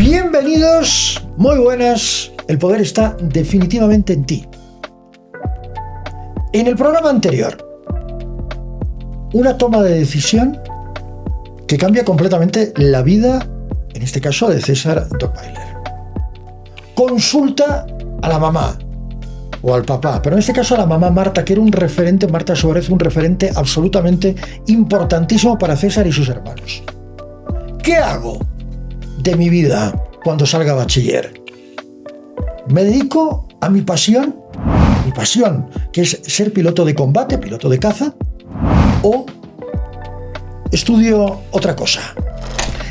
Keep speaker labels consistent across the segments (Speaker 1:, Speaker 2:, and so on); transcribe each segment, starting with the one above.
Speaker 1: Bienvenidos, muy buenas. El poder está definitivamente en ti. En el programa anterior, una toma de decisión que cambia completamente la vida, en este caso de César Dockweiler. Consulta a la mamá o al papá, pero en este caso a la mamá Marta, que era un referente, Marta Suárez, un referente absolutamente importantísimo para César y sus hermanos. ¿Qué hago de mi vida cuando salga bachiller? ¿Me dedico a mi pasión, que es ser piloto de combate, piloto de caza, o estudio otra cosa?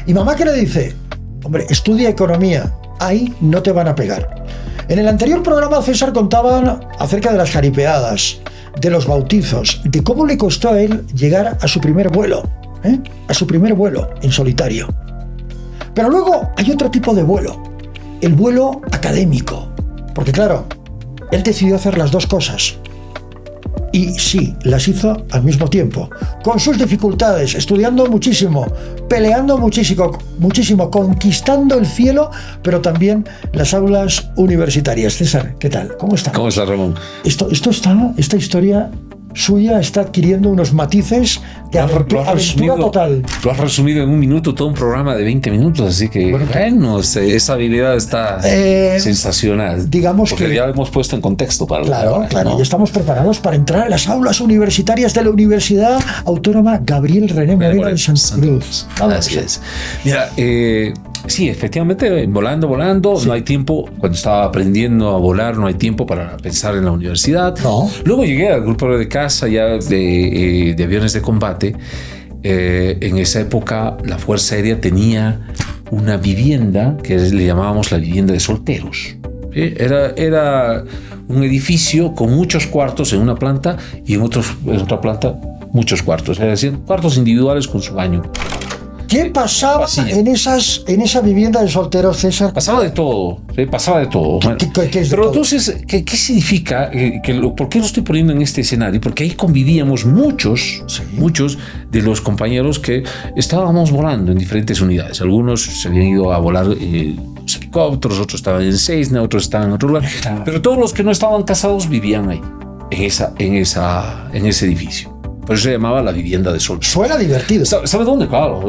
Speaker 1: Y mamá, ¿qué le dice? Hombre, estudia economía, ahí no te van a pegar. En el anterior programa César contaba acerca de las jaripeadas, de los bautizos, de cómo le costó a él llegar a su primer vuelo, a su primer vuelo en solitario. Pero luego hay otro tipo de vuelo, el vuelo académico, porque claro, él decidió hacer las dos cosas. Y sí, las hizo al mismo tiempo, con sus dificultades, estudiando muchísimo, peleando muchísimo, conquistando el cielo, pero también las aulas universitarias. César, ¿qué tal? ¿Cómo está?
Speaker 2: ¿Cómo está, Ramón?
Speaker 1: Esta historia suya está adquiriendo unos matices de aventura total.
Speaker 2: Lo has resumido en un minuto, todo un programa de 20 minutos, así que bueno, esa habilidad está sensacional.
Speaker 1: Digamos
Speaker 2: porque
Speaker 1: que
Speaker 2: ya lo hemos puesto en contexto para
Speaker 1: claro, ¿no? Ya estamos preparados para entrar a las aulas universitarias de la Universidad Autónoma Gabriel René Moreno en Santa Cruz.
Speaker 2: Así es. Mira, sí, efectivamente, volando, sí. No hay tiempo. Cuando estaba aprendiendo a volar, no hay tiempo para pensar en la universidad.
Speaker 1: No.
Speaker 2: Luego llegué al grupo de caza ya de aviones de combate. En esa época la Fuerza Aérea tenía una vivienda que le llamábamos la vivienda de solteros. Era un edificio con muchos cuartos en una planta y en otra planta muchos cuartos. Es decir, cuartos individuales con su baño.
Speaker 1: ¿Qué pasaba en esa vivienda de solteros, César?
Speaker 2: Pasaba de todo, pasaba de todo.
Speaker 1: ¿Qué es de todo?
Speaker 2: Entonces, ¿qué significa? ¿Por qué lo estoy poniendo en este escenario? Porque ahí convivíamos muchos de los compañeros que estábamos volando en diferentes unidades. Algunos se habían ido a volar los helicópteros, otros estaban en Cessna, otros estaban en otro lugar. Claro. Pero todos los que no estaban casados vivían ahí, en ese edificio. Por eso se llamaba la vivienda de sol.
Speaker 1: Suena divertido.
Speaker 2: ¿Sabe dónde? Claro,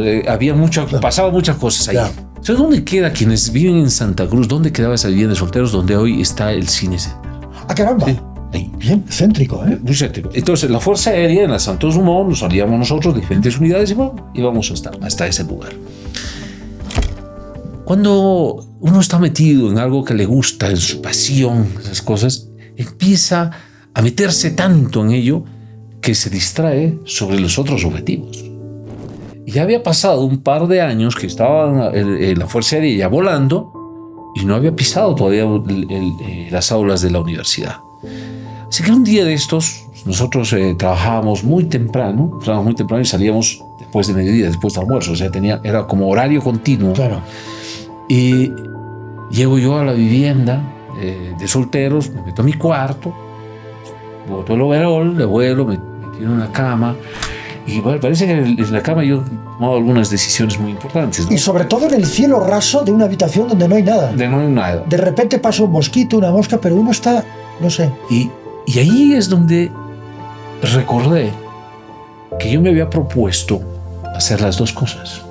Speaker 2: pasaba muchas cosas ahí. Claro. ¿Sabe dónde queda quienes viven en Santa Cruz? ¿Dónde quedaba esa vivienda de solteros donde hoy está el Cine Center?
Speaker 1: ¡Ah, caramba! Sí. Ahí. Bien céntrico, ¿eh?
Speaker 2: Muy céntrico. Entonces, la Fuerza Aérea en la Santos Dumont, nos salíamos nosotros, diferentes unidades, y bueno, íbamos hasta ese lugar. Cuando uno está metido en algo que le gusta, en su pasión, esas cosas, empieza a meterse tanto en ello que se distrae sobre los otros objetivos. Y ya había pasado un par de años que estaba en la Fuerza Aérea ya volando y no había pisado todavía las aulas de la universidad. Así que un día de estos, nosotros trabajábamos muy temprano y salíamos después de mediodía, después de almuerzo, o sea, era como horario continuo.
Speaker 1: Claro.
Speaker 2: Y llego yo a la vivienda de solteros, me meto a mi cuarto, boto el overol, le vuelo, me tiro en la cama y bueno, parece que en la cama yo he tomado algunas decisiones muy importantes, ¿no?
Speaker 1: Y sobre todo en el cielo raso de una habitación donde no hay nada. De repente pasa un mosquito, una mosca, pero uno está, no sé.
Speaker 2: Y ahí es donde recordé que yo me había propuesto hacer las dos cosas.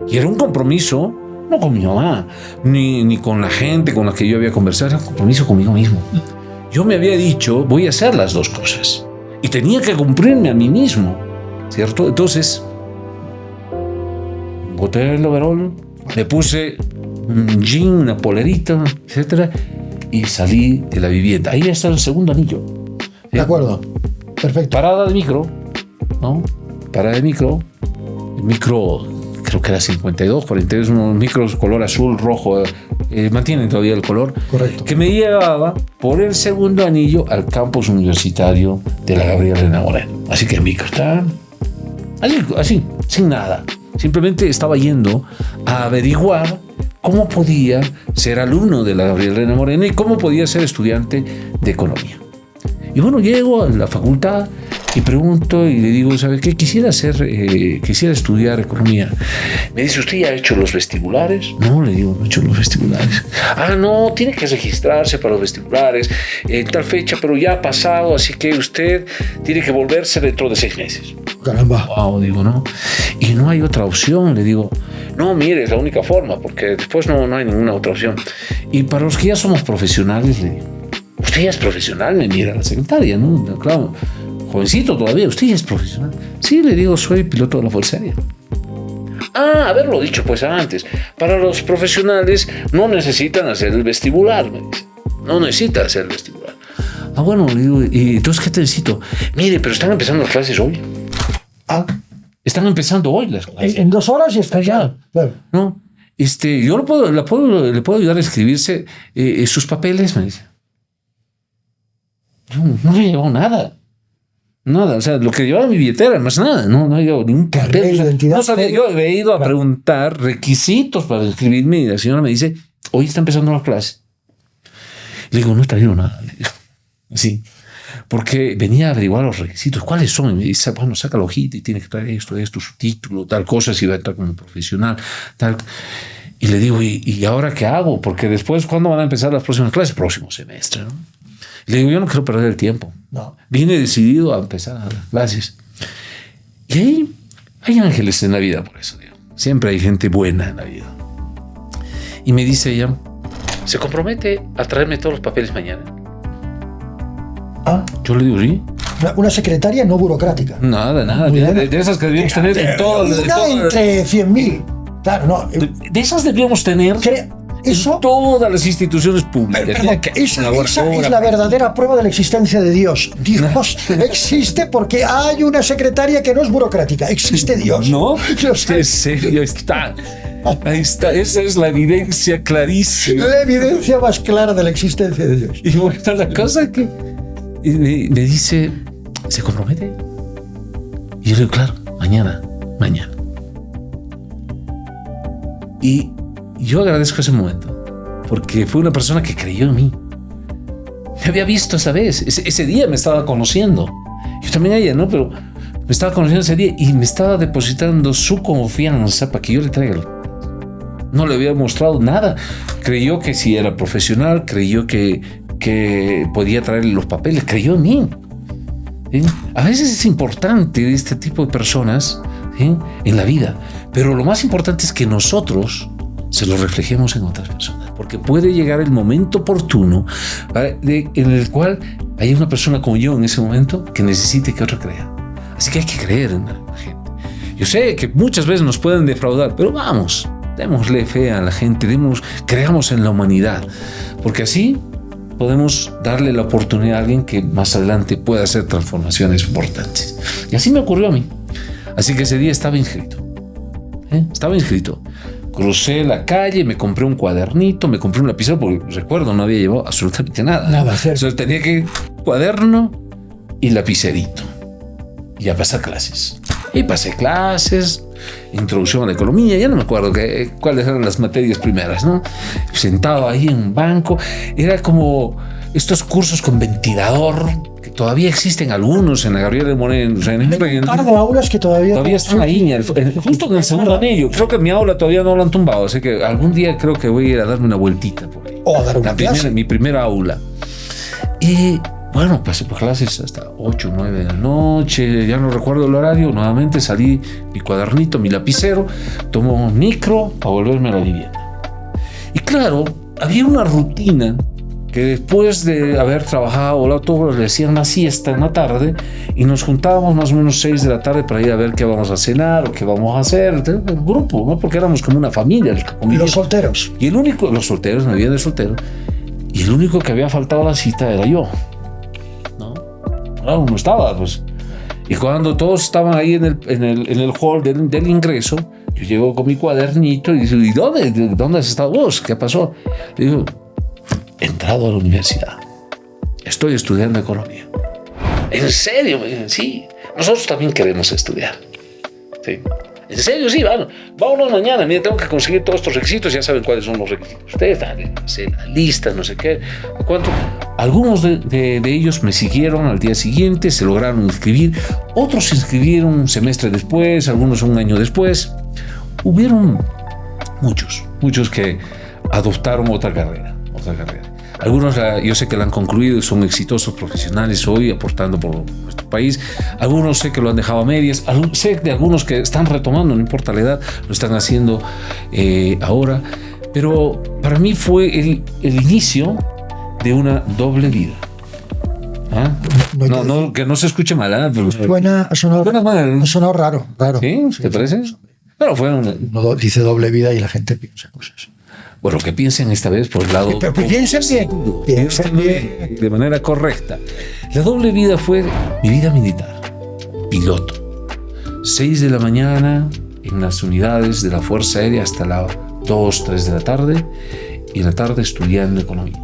Speaker 2: Y era un compromiso, no con mi mamá, ni con la gente con la que yo había conversado, era un compromiso conmigo mismo. Yo me había dicho, voy a hacer las dos cosas. Y tenía que cumplirme a mí mismo, ¿cierto? Entonces, boté el overol, le puse un jean, una polerita, etcétera, y salí de la vivienda. Ahí está el segundo anillo.
Speaker 1: De acuerdo, perfecto.
Speaker 2: Parada de micro, ¿no? Parada de micro. El micro, creo que era 52, 42, unos micros color azul, rojo, mantienen todavía el color.
Speaker 1: Correcto.
Speaker 2: Que me llevaba por el segundo anillo al campus universitario de la Gabriel René Moreno. Así que el micro está así, sin nada. Simplemente estaba yendo a averiguar cómo podía ser alumno de la Gabriel René Moreno y cómo podía ser estudiante de economía. Y bueno, llego a la facultad y pregunto y le digo, ¿sabe qué? Quisiera estudiar economía. Me dice, ¿usted ya ha hecho los vestibulares? No, le digo, no he hecho los vestibulares. vestibulares. Ah, no, tiene que registrarse para los vestibulares en tal fecha, pero ya ha pasado, así que usted tiene que volverse dentro de 6 meses.
Speaker 1: Caramba.
Speaker 2: Wow, digo, ¿no? Y no hay otra opción, le digo. No, mire, es la única forma, porque después no hay ninguna otra opción. Y para los que ya somos profesionales, le digo, usted ya es profesional, me mira la secretaria, ¿no? Claro, jovencito todavía, usted ya es profesional. Sí, le digo, soy piloto de la Fuerza Aérea. Ah, haberlo dicho pues antes. Para los profesionales no necesitan hacer el vestibular, me dice. No necesitan hacer el vestibular. Ah, bueno, le digo, ¿y entonces qué te necesito? Mire, pero están empezando las clases hoy.
Speaker 1: Ah,
Speaker 2: Están empezando hoy las clases.
Speaker 1: en 2 horas y está ya. Claro.
Speaker 2: ¿No? Yo le puedo ayudar a escribirse sus papeles, me dice. No me llevó nada. Nada, o sea, lo que llevaba mi billetera, más nada, no he llevado ningún papel.
Speaker 1: Identidad,
Speaker 2: no sabía, yo he ido a preguntar requisitos para inscribirme y la señora me dice, hoy está empezando las clases. Le digo, no he traído nada. Así, porque venía a averiguar los requisitos, ¿cuáles son? Y me dice, bueno, saca la hojita y tiene que traer esto, su título, tal cosa, si va a entrar como profesional, tal. Y le digo, ¿y ahora qué hago? Porque después, ¿cuándo van a empezar las próximas clases? Próximo semestre, ¿no? Le digo, yo no quiero perder el tiempo.
Speaker 1: No.
Speaker 2: Vine decidido a empezar las clases. Y ahí hay ángeles en la vida, por eso digo. Siempre hay gente buena en la vida. Y me dice ella, ¿se compromete a traerme todos los papeles mañana?
Speaker 1: Ah.
Speaker 2: Yo le digo, sí.
Speaker 1: Una secretaria no burocrática.
Speaker 2: Nada. De esas que debíamos tener en todas.
Speaker 1: Entre 100.000. Claro, no.
Speaker 2: De esas debíamos tener
Speaker 1: eso,
Speaker 2: en todas las instituciones públicas.
Speaker 1: Esa es la verdadera prueba de la existencia de Dios. Dios existe porque hay una secretaria que no es burocrática. Existe Dios.
Speaker 2: ¿No?
Speaker 1: Dios.
Speaker 2: En serio, está. Ahí está. Esa es la evidencia clarísima.
Speaker 1: La evidencia más clara de la existencia de Dios.
Speaker 2: Y bueno, la cosa que me dice, ¿se compromete? Y yo le digo, claro, mañana. Y yo agradezco ese momento, porque fue una persona que creyó en mí. Me había visto esa vez, ese día me estaba conociendo. Yo también a ella, ¿no? Pero me estaba conociendo ese día y me estaba depositando su confianza para que yo le traiga. No le había mostrado nada. Creyó que si era profesional, creyó que podía traerle los papeles, creyó en mí. ¿Sí? A veces es importante este tipo de personas, ¿sí?, en la vida, pero lo más importante es que nosotros se lo reflejemos en otras personas, porque puede llegar el momento oportuno en el cual hay una persona como yo en ese momento que necesite que otra crea. Así que hay que creer en la gente. Yo sé que muchas veces nos pueden defraudar, pero vamos, démosle fe a la gente, creamos en la humanidad, porque así podemos darle la oportunidad a alguien que más adelante pueda hacer transformaciones importantes. Y así me ocurrió a mí. Así que ese día estaba inscrito. Estaba inscrito. Crucé la calle, me compré un cuadernito, me compré un lapicero, porque recuerdo, no había llevado absolutamente nada. Entonces tenía que cuaderno y lapicerito. Y a pasar clases. Y pasé clases, introducción a la economía, ya no me acuerdo cuáles eran las materias primeras, ¿no? Sentado ahí en un banco, era como estos cursos con ventilador, que todavía existen algunos en la Gabriela de Moreno.
Speaker 1: Un par de aulas que todavía
Speaker 2: están ahí, justo en el segundo anillo. Creo que mi aula todavía no la han tumbado, así que algún día creo que voy a ir a darme una vueltita por ahí.
Speaker 1: O a dar una clase.
Speaker 2: Mi primera aula. Y bueno, pasé por clases hasta 8 o 9 de la noche, ya no recuerdo el horario. Nuevamente salí mi cuadernito, mi lapicero, tomo un micro para volverme a la vivienda. Y claro, había una rutina que después de haber trabajado todos le hacían una siesta en la tarde y nos juntábamos más o menos 6 de la tarde para ir a ver qué vamos a cenar o qué vamos a hacer. El grupo, ¿no? Porque éramos como una familia.
Speaker 1: Los solteros.
Speaker 2: Y los solteros, me había de soltero. Y el único que había faltado a la cita era yo. No estaba, pues. Y cuando todos estaban ahí en el hall del ingreso, yo llego con mi cuadernito y digo, ¿y dónde has estado vos? ¿Qué pasó? Le digo, he entrado a la universidad. Estoy estudiando economía. ¿En serio? Sí. Nosotros también queremos estudiar. Sí. ¿En serio? Sí, vámonos mañana. Mira, tengo que conseguir todos estos requisitos. Ya saben cuáles son los requisitos. Ustedes dan la lista, no sé qué. ¿Cuánto? Algunos de ellos me siguieron al día siguiente, se lograron inscribir. Otros se inscribieron un semestre después, algunos un año después. Hubieron muchos que adoptaron otra carrera. Algunos yo sé que la han concluido y son exitosos profesionales hoy aportando por nuestro país. Algunos sé que lo han dejado a medias. Sé de algunos que están retomando, no importa la edad, lo están haciendo ahora. Pero para mí fue el inicio de una doble vida. ¿Ah? No, que no se escuche mal, ¿eh? Pero
Speaker 1: ha sonado raro.
Speaker 2: ¿Sí? ¿Te parece? Pero fue
Speaker 1: no dice doble vida y la gente piensa cosas.
Speaker 2: Bueno, que piensen esta vez por el lado...
Speaker 1: Pero piensen bien.
Speaker 2: De manera correcta. La doble vida fue mi vida militar. Piloto. 6 de la mañana en las unidades de la Fuerza Aérea hasta las 2, 3 de la tarde. Y en la tarde estudiando economía.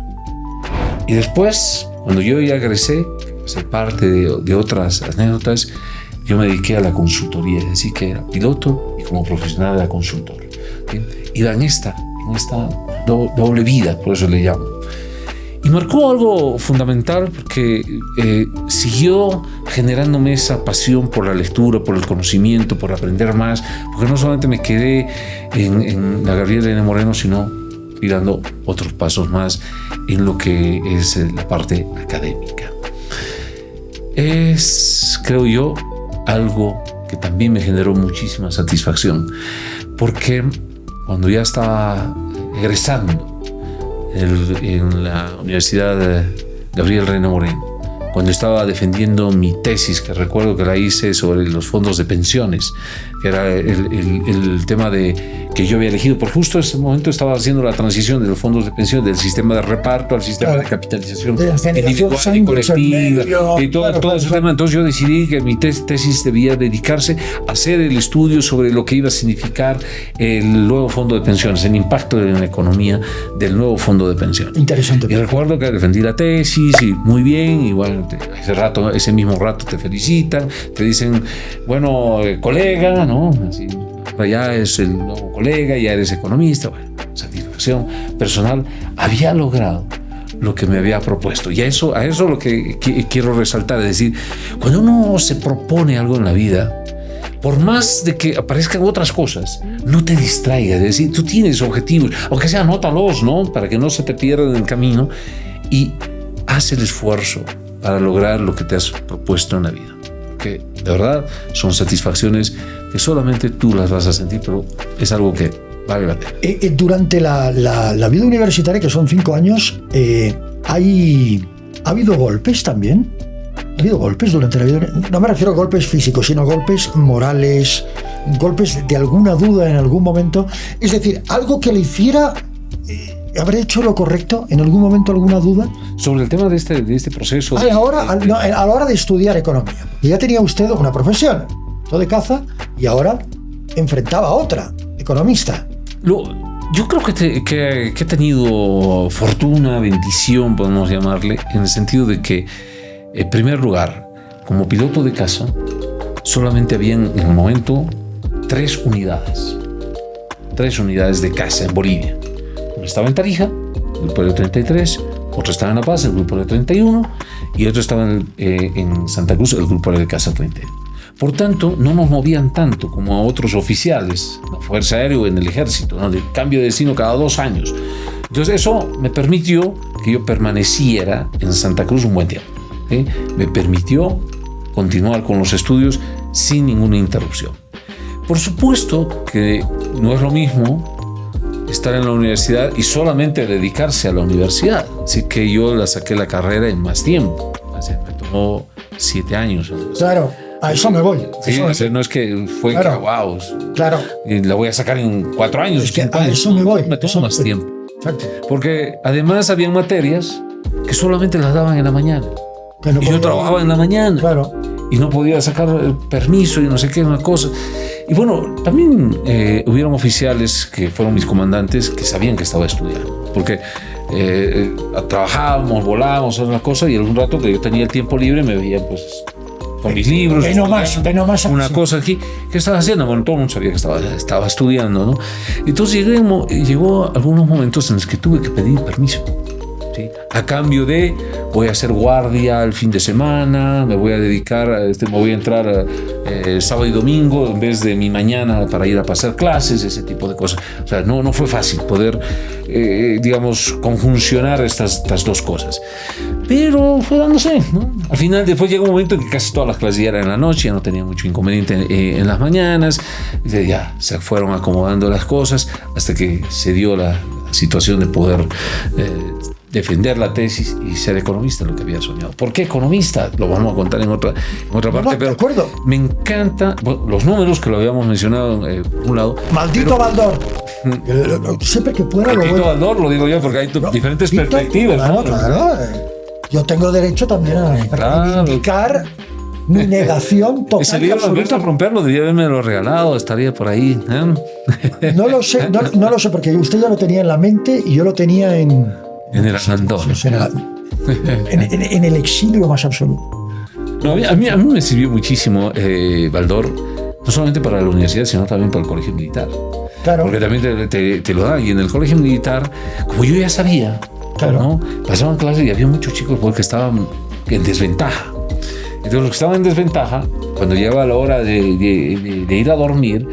Speaker 2: Y después, cuando yo ya egresé, ser parte de otras anécdotas, yo me dediqué a la consultoría. Es decir, que era piloto y como profesional era consultor. ¿Bien? Iba en esta doble vida, por eso le llamo. Y marcó algo fundamental porque siguió generándome esa pasión por la lectura, por el conocimiento, por aprender más, porque no solamente me quedé en la Gabriel N. Moreno, sino fui dando otros pasos más en lo que es la parte académica. Es, creo yo, algo que también me generó muchísima satisfacción, porque cuando ya estaba egresando en la Universidad Gabriel Reina Moreno, cuando estaba defendiendo mi tesis, que recuerdo que la hice sobre los fondos de pensiones, que era el tema que yo había elegido, por justo ese momento estaba haciendo la transición de los fondos de pensión, del sistema de reparto al sistema de capitalización individual y colectiva, y todo ese tema. Entonces yo decidí que mi tesis debía dedicarse a hacer el estudio sobre lo que iba a significar el nuevo fondo de pensiones, el impacto en la economía del nuevo fondo de pensiones.
Speaker 1: Interesante.
Speaker 2: Y recuerdo que defendí la tesis y muy bien, igual ese mismo rato te felicitan, te dicen, bueno, colega, ¿no? Así, ya es el nuevo colega, ya eres economista. Bueno, satisfacción personal. Había logrado lo que me había propuesto. Y a eso lo que quiero resaltar, es decir, cuando uno se propone algo en la vida, por más de que aparezcan otras cosas, no te distraigas. Es decir, tú tienes objetivos, aunque sea anótalos, ¿no? Para que no se te pierdan en el camino, y haz el esfuerzo para lograr lo que te has propuesto en la vida. Porque de verdad son satisfacciones que solamente tú las vas a sentir, pero es algo que vale la pena.
Speaker 1: Durante la vida universitaria, que son 5 años, ¿ha habido golpes también? ¿Ha habido golpes durante la vida? No me refiero a golpes físicos, sino golpes morales, golpes de alguna duda en algún momento. Es decir, algo que le hiciera... ¿Habré hecho lo correcto? ¿En algún momento alguna duda?
Speaker 2: Sobre el tema de este proceso.
Speaker 1: A la hora de estudiar economía. Ya tenía usted una profesión, todo de caza, y ahora enfrentaba a otra, economista.
Speaker 2: Yo creo que he tenido fortuna, bendición, podemos llamarle, en el sentido de que, en primer lugar, como piloto de caza, solamente habían en el momento 3 unidades de caza en Bolivia. Uno estaba en Tarija, el grupo de 33, otro estaba en La Paz, el grupo de 31, y otro estaba en Santa Cruz, el grupo de Casa 31. Por tanto, no nos movían tanto como a otros oficiales, en la Fuerza Aérea o en el Ejército, ¿no? De cambio de destino cada 2 años. Entonces eso me permitió que yo permaneciera en Santa Cruz un buen tiempo, ¿sí? Me permitió continuar con los estudios sin ninguna interrupción. Por supuesto que no es lo mismo estar en la universidad y solamente dedicarse a la universidad. Así que yo saqué la carrera en más tiempo. Así me tomó 7 años.
Speaker 1: Claro, a eso me voy.
Speaker 2: Sí, no es que fue
Speaker 1: claro,
Speaker 2: que wow.
Speaker 1: Claro.
Speaker 2: Y la voy a sacar en 4 años.
Speaker 1: Es que a eso me voy.
Speaker 2: Me tomó más tiempo.
Speaker 1: Exacto.
Speaker 2: Porque además había materias que solamente las daban en la mañana. Y yo trabajaba en la mañana.
Speaker 1: Claro.
Speaker 2: Y no podía sacar el permiso y no sé qué, una cosa. Y bueno, también hubieron oficiales que fueron mis comandantes que sabían que estaba estudiando. Porque trabajábamos, volábamos, una cosa, y algún rato que yo tenía el tiempo libre me veía pues con mis libros.
Speaker 1: Ven nomás.
Speaker 2: Una cosa aquí. ¿Qué estaba haciendo? Bueno, todo el mundo sabía que estaba estudiando, ¿no? Entonces llegó algunos momentos en los que tuve que pedir permiso, ¿sí? A cambio de voy a hacer guardia el fin de semana, me voy a dedicar, me voy a entrar sábado y domingo en vez de mi mañana para ir a pasar clases, ese tipo de cosas. O sea, no fue fácil poder, digamos, conjuncionar estas dos cosas. Pero fue dándose, ¿no? Al final, después llegó un momento en que casi todas las clases ya eran en la noche, ya no tenía mucho inconveniente en las mañanas, y ya se fueron acomodando las cosas hasta que se dio la situación de poder defender la tesis y ser economista, lo que había soñado. ¿Por qué economista? Lo vamos a contar en otra parte, pero me encanta los números que lo habíamos mencionado por un lado.
Speaker 1: Maldito Baldor. Siempre que pueda
Speaker 2: Maldito Baldor, lo digo yo porque hay diferentes perspectivas.
Speaker 1: Claro. Yo tengo derecho también a reivindicar mi negación total.
Speaker 2: Ese libro, Alberto Romperlo, debería haberme regalado, estaría por ahí.
Speaker 1: No lo sé, no lo sé, porque usted ya lo tenía en la mente y yo lo tenía en
Speaker 2: el abandono.
Speaker 1: En el exilio más absoluto.
Speaker 2: No, a mí me sirvió muchísimo Baldor, no solamente para la universidad, sino también para el colegio militar.
Speaker 1: Claro.
Speaker 2: Porque también te lo da. Y en el colegio militar, como yo ya sabía,
Speaker 1: claro,
Speaker 2: ¿no? Pasaban clases y había muchos chicos porque estaban en desventaja. Entonces, los que estaban en desventaja, cuando llegaba la hora de ir a dormir,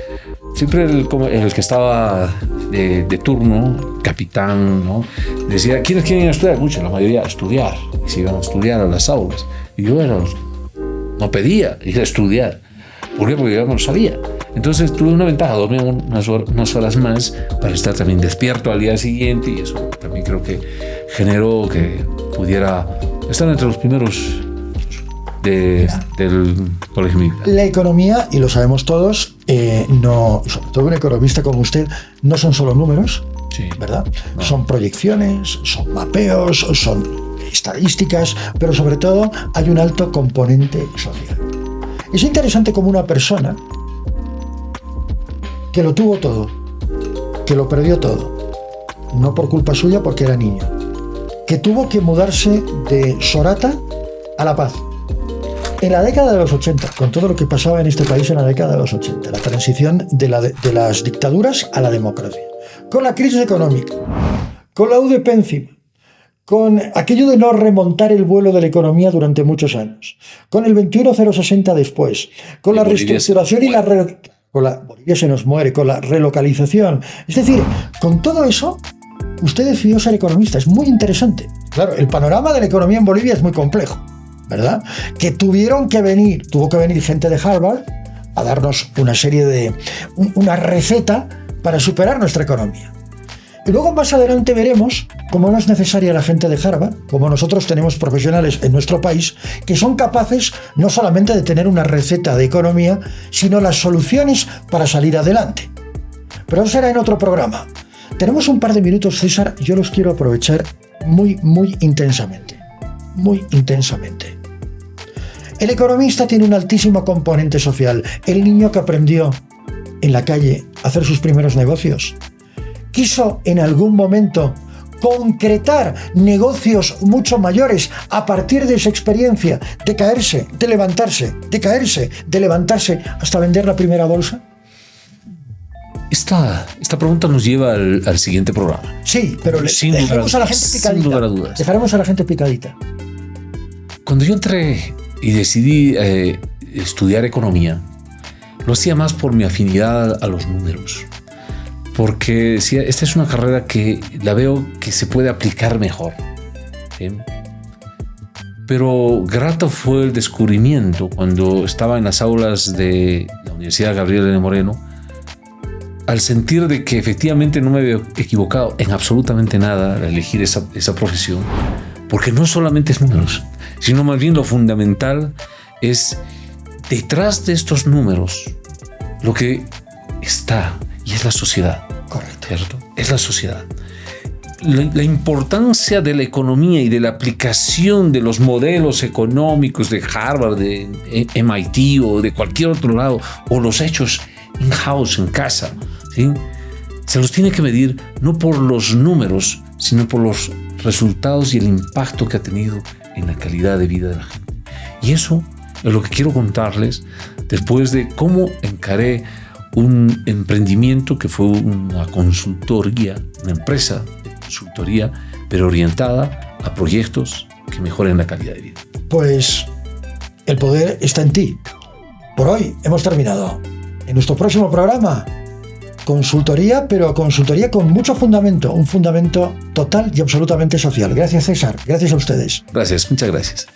Speaker 2: siempre el que estaba de turno, capitán, ¿no? Decía, ¿quiénes quieren ir a estudiar? Muchos, la mayoría, a estudiar. Y se iban a estudiar a las aulas. Y yo no pedía ir a estudiar. ¿Por qué? Porque yo no lo sabía. Entonces tuve una ventaja, dormía unas horas más para estar también despierto al día siguiente, y eso también creo que generó que pudiera estar entre los primeros del colegio militar.
Speaker 1: La economía, y lo sabemos todos, no, sobre todo un economista como usted, no son solo números, sí, ¿verdad? No. Son proyecciones, son mapeos, son estadísticas, pero sobre todo hay un alto componente social. Es interesante como una persona que lo tuvo todo, que lo perdió todo, no por culpa suya porque era niño, que tuvo que mudarse de Sorata a La Paz en la década de los 80, con todo lo que pasaba en este país en la década de los 80, la transición de las dictaduras a la democracia, con la crisis económica, con la UDP encima, con aquello de no remontar el vuelo de la economía durante muchos años, con el 21.060 después, con la reestructuración y Bolivia se nos muere, con la relocalización. Es decir, con todo eso, usted decidió ser economista. Es muy interesante. Claro, el panorama de la economía en Bolivia es muy complejo, ¿verdad? Que tuvo que venir gente de Harvard a darnos una receta para superar nuestra economía. Y luego más adelante veremos cómo no es necesaria la gente de Harvard, como nosotros tenemos profesionales en nuestro país que son capaces no solamente de tener una receta de economía, sino las soluciones para salir adelante. Pero eso será en otro programa. Tenemos un par de minutos, César, yo los quiero aprovechar muy, muy intensamente. Muy intensamente. El economista tiene un altísimo componente social. El niño que aprendió en la calle a hacer sus primeros negocios quiso en algún momento concretar negocios mucho mayores a partir de esa experiencia de caerse, de levantarse, de caerse, de levantarse hasta vender la primera bolsa.
Speaker 2: Esta pregunta nos lleva al siguiente programa.
Speaker 1: Sí, pero dejaremos a la gente picadita.
Speaker 2: Sin lugar a dudas.
Speaker 1: Dejaremos a la gente picadita.
Speaker 2: Cuando yo entré y decidí estudiar economía, lo hacía más por mi afinidad a los números. Porque decía, esta es una carrera que la veo que se puede aplicar mejor. ¿Sí? Pero grato fue el descubrimiento cuando estaba en las aulas de la Universidad Gabriel N. Moreno, al sentir de que efectivamente no me había equivocado en absolutamente nada al elegir esa profesión, porque no solamente es números, sino más bien lo fundamental es detrás de estos números lo que está, y es la sociedad.
Speaker 1: Correcto.
Speaker 2: ¿Cierto? Es la sociedad. La importancia de la economía y de la aplicación de los modelos económicos de Harvard, de MIT o de cualquier otro lado, o los hechos in-house, en casa, ¿sí? Se los tiene que medir no por los números, sino por los resultados y el impacto que ha tenido en la calidad de vida de la gente. Y eso es lo que quiero contarles después de cómo encaré un emprendimiento que fue una consultoría, una empresa de consultoría, pero orientada a proyectos que mejoren la calidad de vida.
Speaker 1: Pues el poder está en ti. Por hoy hemos terminado. En nuestro próximo programa, consultoría, pero consultoría con mucho fundamento, un fundamento total y absolutamente social. Gracias, César. Gracias a ustedes.
Speaker 2: Gracias, muchas gracias.